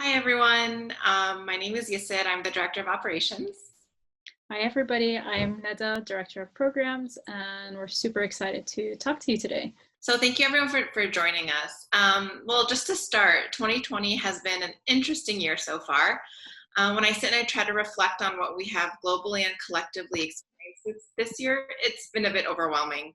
Hi, everyone. My name is Yisser. I'm the Director of Operations. Hi, everybody. I'm Neda, Director of Programs, and we're super excited to talk to you today. So thank you, everyone, for joining us. Well, just to start, 2020 has been an interesting year so far. When I sit and I try to reflect on what we have globally and collectively experienced this year, it's been a bit overwhelming.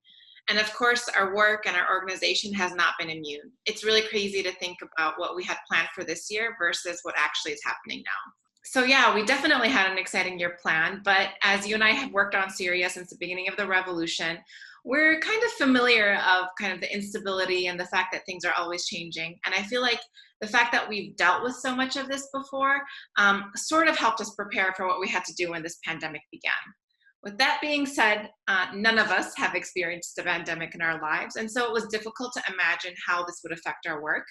And of course, our work and our organization has not been immune. It's really crazy to think about what we had planned for this year versus what actually is happening now. So yeah, we definitely had an exciting year planned, but as you and I have worked on Syria since the beginning of the revolution, we're kind of familiar of kind of the instability and the fact that things are always changing. And I feel like the fact that we've dealt with so much of this before sort of helped us prepare for what we had to do when this pandemic began. With that being said, none of us have experienced a pandemic in our lives, and so it was difficult to imagine how this would affect our work.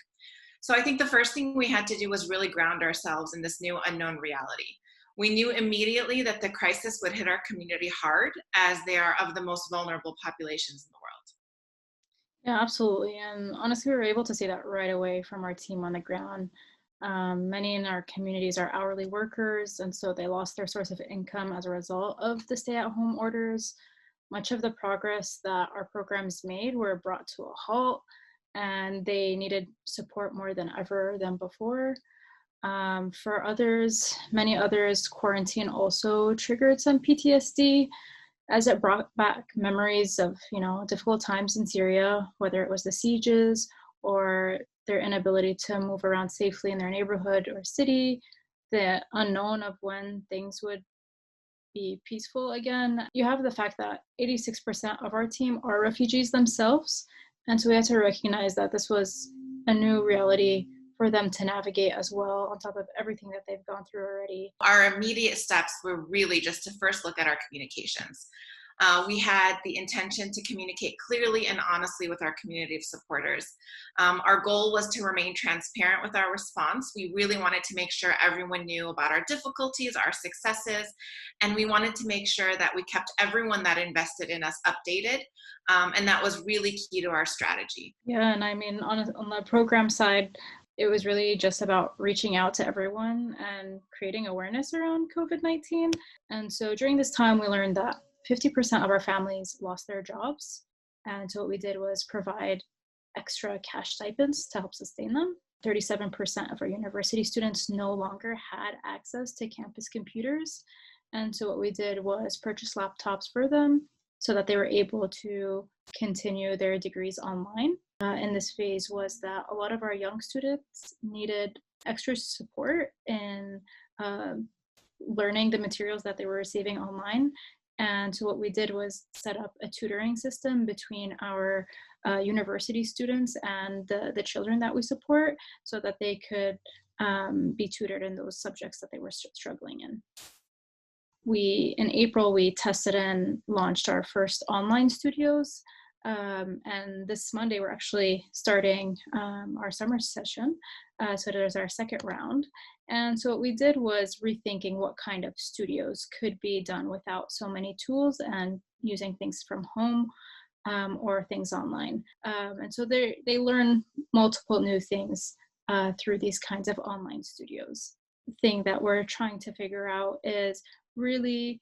So I think the first thing we had to do was really ground ourselves in this new unknown reality. We knew immediately that the crisis would hit our community hard, as they are of the most vulnerable populations in the world. Yeah, absolutely. And honestly, we were able to see that right away from our team on the ground. Many in our communities are hourly workers, and so they lost their source of income as a result of the stay-at-home orders. Much of the progress that our programs made were brought to a halt, and they needed support more than ever than before. For others, many others, quarantine also triggered some PTSD as it brought back memories of, difficult times in Syria, whether it was the sieges or their inability to move around safely in their neighborhood or city, the unknown of when things would be peaceful again. You have the fact that 86% of our team are refugees themselves. And so we had to recognize that this was a new reality for them to navigate as well, on top of everything that they've gone through already. Our immediate steps were really just to first look at our communications. We had the intention to communicate clearly and honestly with our community of supporters. Our goal was to remain transparent with our response. We really wanted to make sure everyone knew about our difficulties, our successes, and we wanted to make sure that we kept everyone that invested in us updated. And that was really key to our strategy. Yeah, and I mean, on the program side, it was really just about reaching out to everyone and creating awareness around COVID-19. And so during this time, we learned that 50% of our families lost their jobs. And so what we did was provide extra cash stipends to help sustain them. 37% of our university students no longer had access to campus computers. And so what we did was purchase laptops for them so that they were able to continue their degrees online. In this phase was that a lot of our young students needed extra support in learning the materials that they were receiving online. And so what we did was set up a tutoring system between our university students and the children that we support so that they could be tutored in those subjects that they were struggling in. In April, we tested and launched our first online studios. And this Monday, we're actually starting our summer session. So there's our second round. And so what we did was rethinking what kind of studios could be done without so many tools and using things from home or things online. And so they learn multiple new things through these kinds of online studios. The thing that we're trying to figure out is really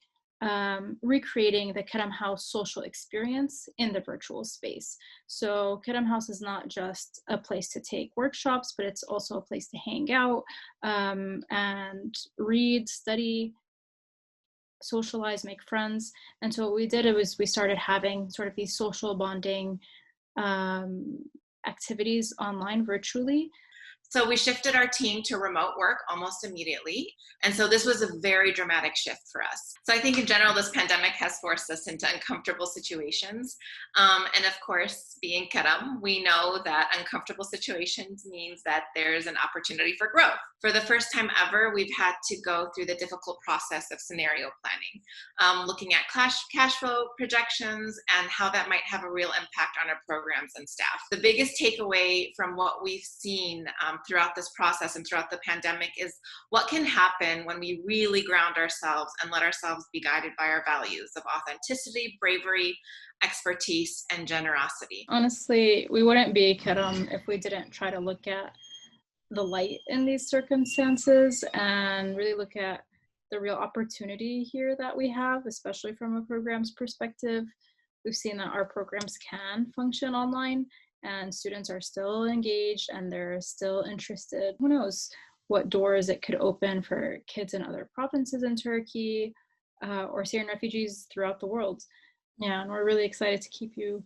recreating the Karam House social experience in the virtual space. So Karam House is not just a place to take workshops, but it's also a place to hang out and read, study, socialize, make friends. And so what we did was we started having sort of these social bonding activities online virtually. So we shifted our team to remote work almost immediately. And so this was a very dramatic shift for us. So I think in general, this pandemic has forced us into uncomfortable situations. And of course, being Karam, we know that uncomfortable situations means that there's an opportunity for growth. For the first time ever, we've had to go through the difficult process of scenario planning, looking at cash flow projections and how that might have a real impact on our programs and staff. The biggest takeaway from what we've seen throughout this process and throughout the pandemic is what can happen when we really ground ourselves and let ourselves be guided by our values of authenticity, bravery, expertise, and generosity. Honestly, we wouldn't be Karam if we didn't try to look at the light in these circumstances and really look at the real opportunity here that we have, especially from a program's perspective. We've seen that our programs can function online and students are still engaged and they're still interested. Who knows what doors it could open for kids in other provinces in Turkey or Syrian refugees throughout the world. Yeah, and we're really excited to keep you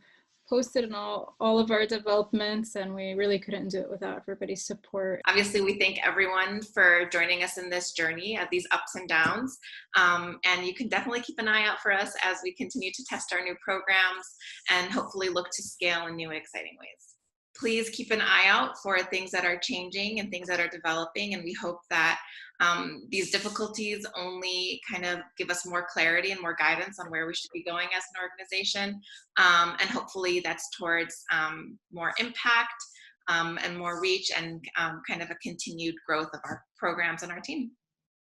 posted on all of our developments, and we really couldn't do it without everybody's support. Obviously, we thank everyone for joining us in this journey of these ups and downs. And you can definitely keep an eye out for us as we continue to test our new programs and hopefully look to scale in new and exciting ways. Please keep an eye out for things that are changing and things that are developing. And we hope that these difficulties only kind of give us more clarity and more guidance on where we should be going as an organization. And hopefully that's towards more impact and more reach and kind of a continued growth of our programs and our team.